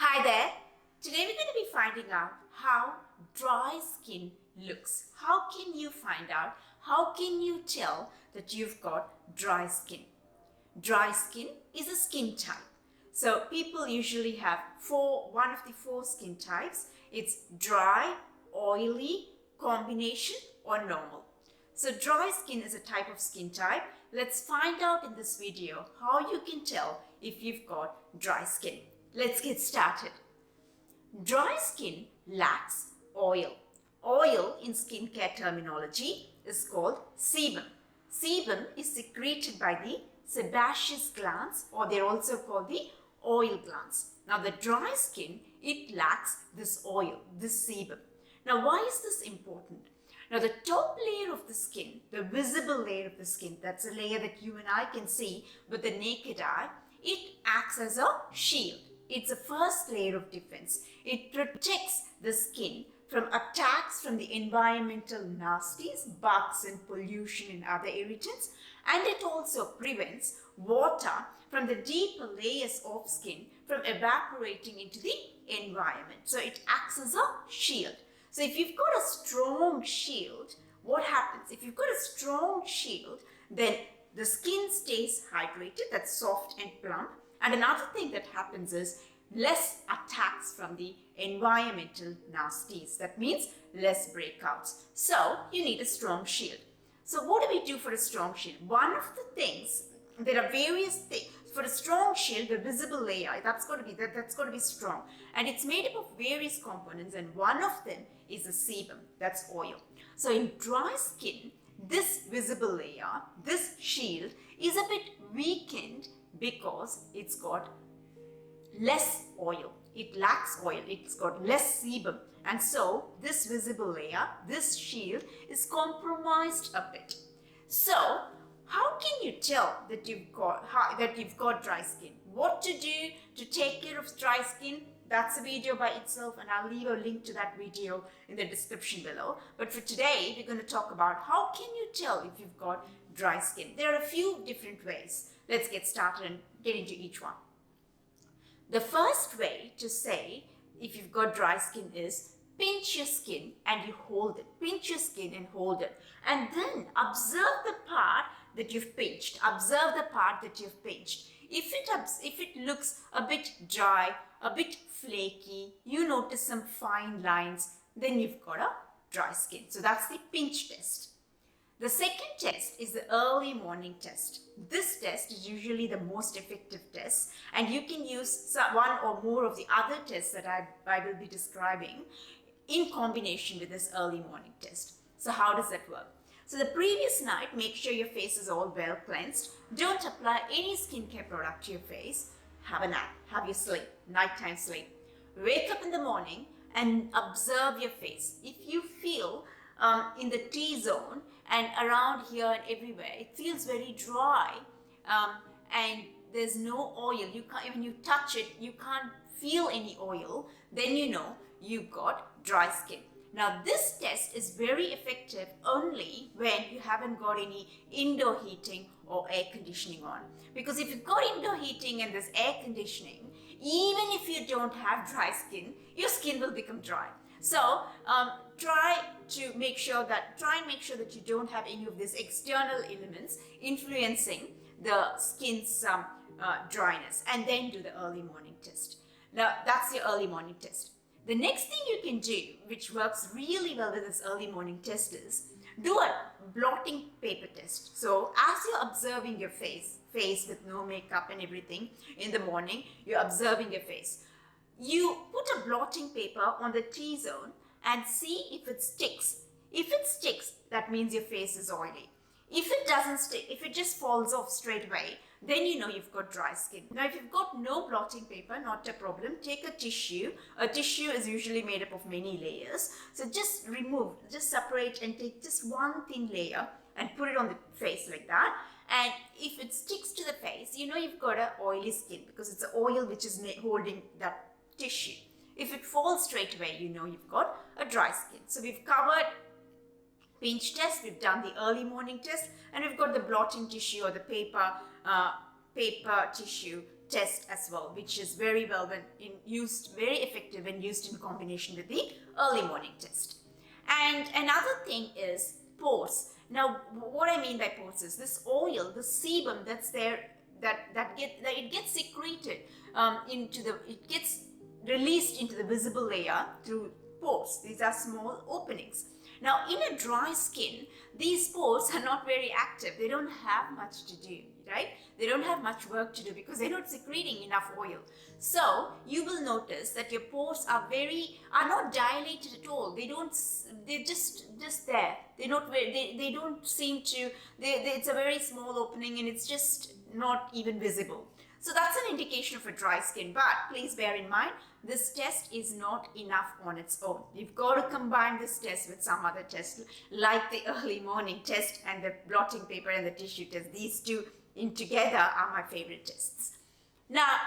Hi there. Today we're going to be finding out how dry skin looks. How can you find out? How can you tell that you've got dry skin? Dry skin is a skin type. So people usually have one of the four skin types. It's dry, oily, combination or normal. So dry skin is a type of skin type. Let's find out in this video how you can tell if you've got dry skin. Let's get started. Dry skin lacks oil. Oil in skincare terminology is called sebum. Sebum is secreted by the sebaceous glands, or they're also called the oil glands. Now the dry skin, it lacks this oil, this sebum. Now why is this important? Now the top layer of the skin, the visible layer of the skin, that's a layer that you and I can see with the naked eye, it acts as a shield. It's a first layer of defense. It protects the skin from attacks from the environmental nasties, bugs and pollution and other irritants, and it also prevents water from the deeper layers of skin from evaporating into the environment. So it acts as a shield. So if you've got a strong shield, what happens? If you've got a strong shield, then the skin stays hydrated, that's soft and plump. And another thing that happens is less attacks from the environmental nasties. That means less breakouts. So you need a strong shield. So what do we do for a strong shield? One of the things, there are various things. For a strong shield, the visible layer, that's got to be strong. And it's made up of various components, and one of them is a sebum, that's oil. So in dry skin, this visible layer, this shield is a bit weakened because it's got less oil. It lacks oil. It's got less sebum. And so this visible layer, this shield is compromised a bit. So how can you tell that you've got dry skin? What to do to take care of dry skin? That's a video by itself, and I'll leave a link to that video in the description below. But for today, we're going to talk about how can you tell if you've got dry skin. There are a few different ways. Let's get started and get into each one. The first way to say if you've got dry skin is pinch your skin and you hold it. Pinch your skin and hold it. And then observe the part that you've pinched. Observe the part that you've pinched. If it looks a bit dry, a bit flaky, you notice some fine lines, then you've got a dry skin. So that's the pinch test. The second test is the early morning test. This test is usually the most effective test, and you can use one or more of the other tests that I will be describing in combination with this early morning test. So how does that work? So the previous night, make sure your face is all well cleansed. Don't apply any skincare product to your face. Have a nap. Have your sleep. Nighttime sleep. Wake up in the morning and observe your face. If you feel in the T-zone and around here and everywhere, it feels very dry and there's no oil. You can't, when you touch it, you can't feel any oil. Then you know you've got dry skin. Now this test is very effective only when you haven't got any indoor heating or air conditioning on. Because if you've got indoor heating and there's air conditioning, even if you don't have dry skin, your skin will become dry. So try and make sure that you don't have any of these external elements influencing the skin's dryness, and then do the early morning test. Now that's your early morning test. The next thing you can do, which works really well with this early morning test, is do a blotting paper test. So as you're observing your face with no makeup and everything in the morning, you're observing your face. You put a blotting paper on the T-zone and see if it sticks. If it sticks, that means your face is oily. If it doesn't stick, if it just falls off straight away, then you know you've got dry skin. Now, if you've got no blotting paper, not a problem. Take a tissue. A tissue is usually made up of many layers. So just separate and take just one thin layer and put it on the face like that. And if it sticks to the face, you know you've got an oily skin because it's the oil which is holding that tissue. If it falls straight away, you know you've got a dry skin. So we've covered pinch test, we've done the early morning test, and we've got the blotting tissue or the paper tissue test as well, which is very well used, very effective when used in combination with the early morning test. And another thing is pores. Now, what I mean by pores is this oil, the sebum that's there, that it gets secreted it gets released into the visible layer through pores. These are small openings. Now, in a dry skin, these pores are not very active. They don't have much to do, right? They don't have much work to do because they're not secreting enough oil. So you will notice that your pores are not dilated at all. They're just there. They don't seem to. It's a very small opening and it's just not even visible. So that's an indication of a dry skin. But please bear in mind, this test is not enough on its own. You've got to combine this test with some other test, like the early morning test and the blotting paper and the tissue test. These two in together are my favorite tests. Now,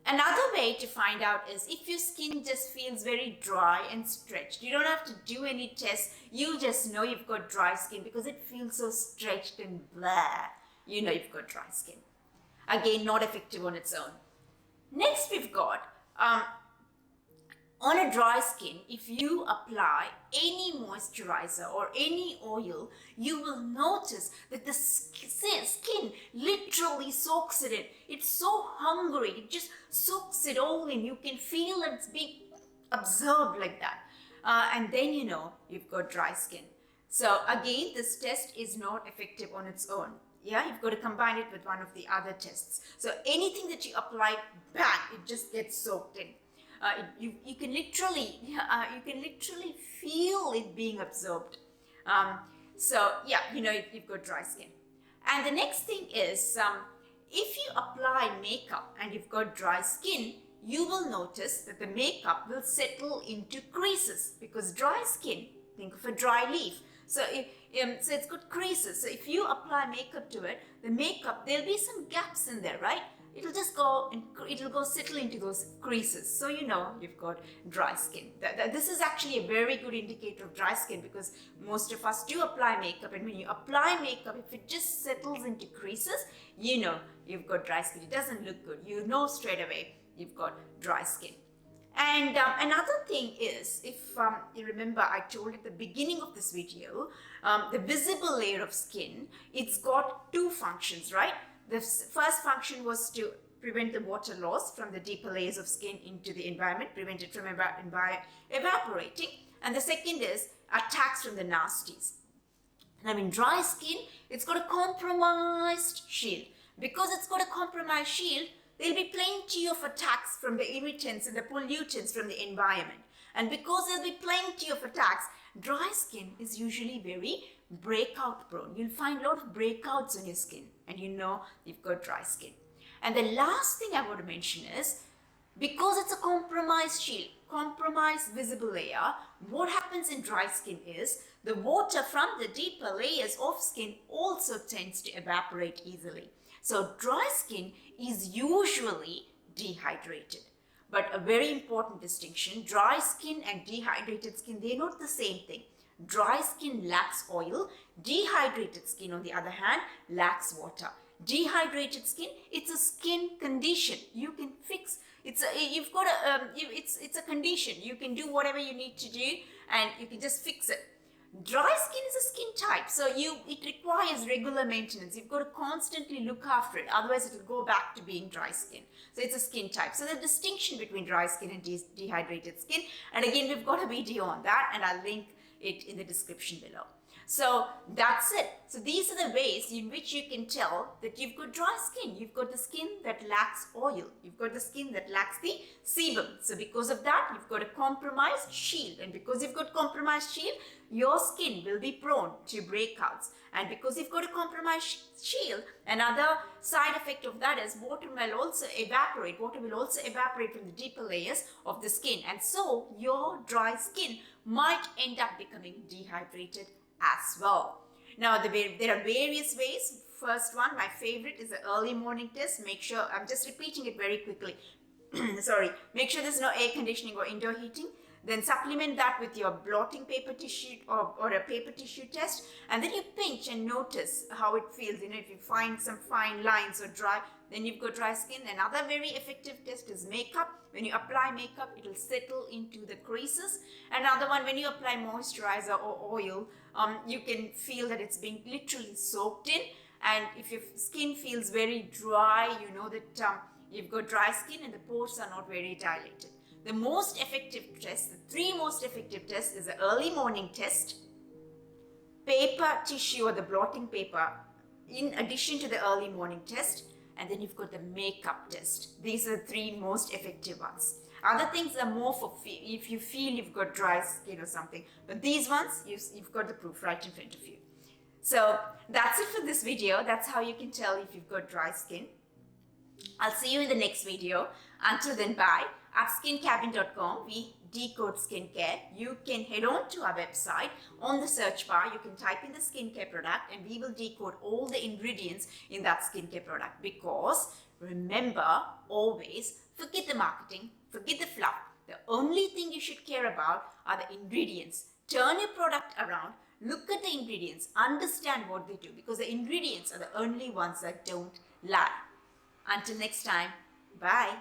another way to find out is if your skin just feels very dry and stretched. You don't have to do any tests. You just know you've got dry skin because it feels so stretched and blah. You know you've got dry skin. Again, not effective on its own. Next, we've got on a dry skin, if you apply any moisturizer or any oil, you will notice that the skin literally soaks it in. It's so hungry, it just soaks it all in. You can feel it's being absorbed like that. And then you know you've got dry skin. So again, this test is not effective on its own. Yeah, you've got to combine it with one of the other tests. So anything that you apply, bang, it just gets soaked in. You can literally feel it being absorbed. So yeah, you know you've got dry skin. And the next thing is, if you apply makeup and you've got dry skin, you will notice that the makeup will settle into creases because dry skin, think of a dry leaf. So it's got creases. So if you apply makeup to it, the makeup, there'll be some gaps in there, right? It'll just go and it'll go settle into those creases. So you know you've got dry skin. This is actually a very good indicator of dry skin because most of us do apply makeup, and when you apply makeup, if it just settles into creases, you know you've got dry skin. It doesn't look good. You know straight away you've got dry skin. And another thing is, if you remember, I told at the beginning of this video, the visible layer of skin, it's got two functions, right? The first function was to prevent the water loss from the deeper layers of skin into the environment, prevent it from evaporating. And the second is attacks from the nasties. Now in dry skin, it's got a compromised shield. Because it's got a compromised shield, there'll be plenty of attacks from the irritants and the pollutants from the environment. And because there'll be plenty of attacks, dry skin is usually very breakout prone. You'll find a lot of breakouts on your skin and you know you've got dry skin. And the last thing I want to mention is, because it's a compromised shield, compromised visible layer, what happens in dry skin is the water from the deeper layers of skin also tends to evaporate easily. So dry skin is usually dehydrated. But a very important distinction, dry skin and dehydrated skin, they're not the same thing. Dry skin lacks oil. Dehydrated skin, on the other hand, lacks water. Dehydrated skin, it's a skin condition. You can fix. It's a condition. You can do whatever you need to do, and you can just fix it. Dry skin is a skin type, so it requires regular maintenance. You've got to constantly look after it, otherwise it will go back to being dry skin. So it's a skin type. So the distinction between dry skin and dehydrated skin, and again we've got a video on that, and I'll link it in the description below. So that's it. So these are the ways in which you can tell that you've got dry skin. You've got the skin that lacks oil. You've got the skin that lacks the sebum. So because of that, you've got a compromised shield. And because you've got compromised shield, your skin will be prone to breakouts. And because you've got a compromised shield, another side effect of that is water will also evaporate. Water will also evaporate from the deeper layers of the skin. And so your dry skin might end up becoming dehydrated as well. Now there are various ways. First one, my favorite, is the early morning test. Make sure, I'm just repeating it very quickly. Sorry. Make sure there's no air conditioning or indoor heating. Then supplement that with your blotting paper tissue or a paper tissue test. And then you pinch and notice how it feels. You know, if you find some fine lines or dry, then you've got dry skin. Another very effective test is makeup. When you apply makeup, it will settle into the creases. Another one, when you apply moisturizer or oil, you can feel that it's being literally soaked in. And if your skin feels very dry, you know that you've got dry skin and the pores are not very dilated. The most effective test, the three most effective tests, is the early morning test, paper tissue or the blotting paper in addition to the early morning test, and then you've got the makeup test. These are the three most effective ones. Other things are more for if you feel you've got dry skin or something, but these ones, you've got the proof right in front of you. So that's it for this video. That's how you can tell if you've got dry skin. I'll see you in the next video. Until then, bye. At skincabin.com, we decode skincare. You can head on to our website. On the search bar, you can type in the skincare product and we will decode all the ingredients in that skincare product. Because remember, always forget the marketing, forget the fluff. The only thing you should care about are the ingredients. Turn your product around. Look at the ingredients, understand what they do, because the ingredients are the only ones that don't lie. Until next time, bye.